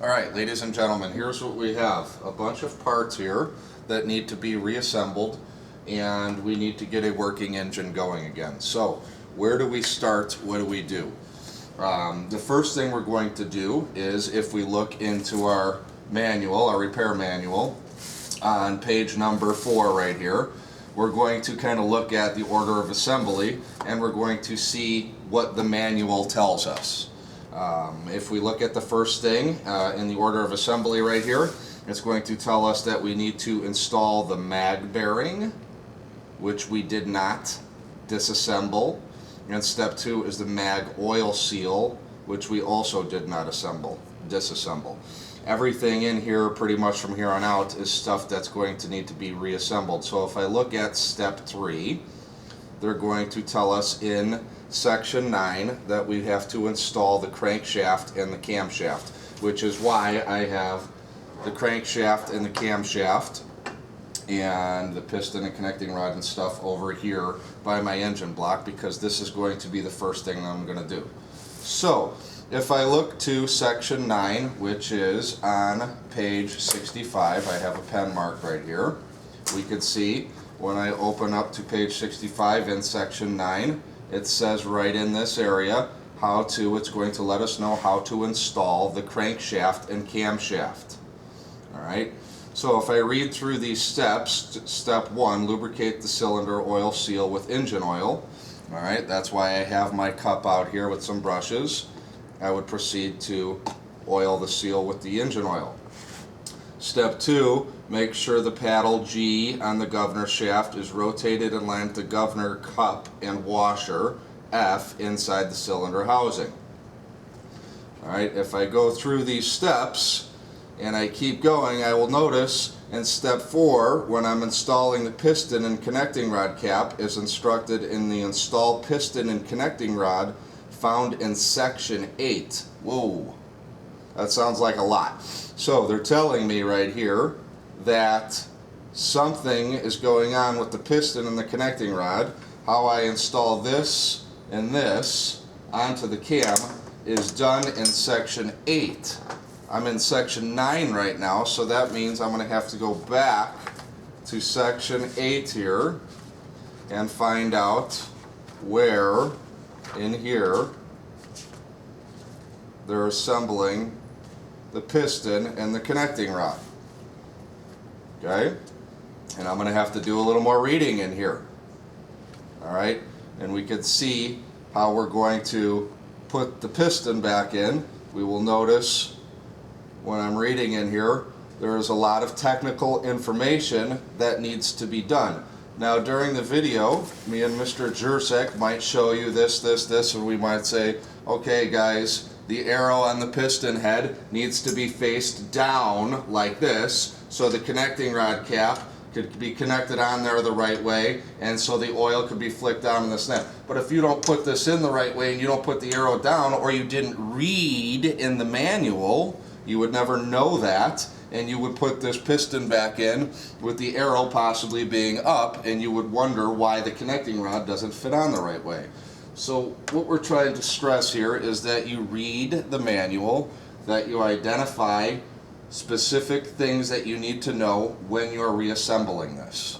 Alright, ladies and gentlemen, here's what we have. A bunch of parts here that need to be reassembled, and we need to get a working engine going again. So, where do we start? What do we do? The first thing we're going to do is, if we look into our manual, our repair manual, on page number 4 right here, we're going to kind of look at the order of assembly, and we're going to see what the manual tells us. If we look at the first thing in the order of assembly right here, it's going to tell us that we need to install the mag bearing, which we did not disassemble. And step 2 is the mag oil seal, which we also did not disassemble. Everything in here, pretty much from here on out, is stuff that's going to need to be reassembled. So if I look at step 3, they're going to tell us in section 9 that we have to install the crankshaft and the camshaft, which is why I have the crankshaft and the camshaft and the piston and connecting rod and stuff over here by my engine block, because this is going to be the first thing I'm going to do. So if I look to section 9, which is on page 65, I have a pen mark right here, we could see when I open up to page 65 in section 9, it says right in this area it's going to let us know how to install the crankshaft and camshaft. Alright, so if I read through these steps, step 1, lubricate the cylinder oil seal with engine oil. Alright, that's why I have my cup out here with some brushes. I would proceed to oil the seal with the engine oil. Step 2, make sure the paddle G on the governor shaft is rotated in line with the governor cup and washer F inside the cylinder housing. Alright, if I go through these steps and I keep going, I will notice in step 4, when I'm installing the piston and connecting rod cap, is instructed in the install piston and connecting rod found in section 8. Whoa, that sounds like a lot. So they're telling me right here that something is going on with the piston and the connecting rod. How I install this and this onto the cam is done in section 8. I'm in section 9 right now, so that means I'm going to have to go back to section 8 here and find out where in here they're assembling the piston and the connecting rod. Okay? And I'm going to have to do a little more reading in here. Alright? And we can see how we're going to put the piston back in. We will notice when I'm reading in here, there is a lot of technical information that needs to be done. Now during the video, me and Mr. Jursek might show you this, and we might say, okay guys, the arrow on the piston head needs to be faced down like this, so the connecting rod cap could be connected on there the right way, and so the oil could be flicked down in the snap. But if you don't put this in the right way and you don't put the arrow down, or you didn't read in the manual, you would never know that, and you would put this piston back in with the arrow possibly being up, and you would wonder why the connecting rod doesn't fit on the right way. So what we're trying to stress here is that you read the manual, that you identify specific things that you need to know when you're reassembling this.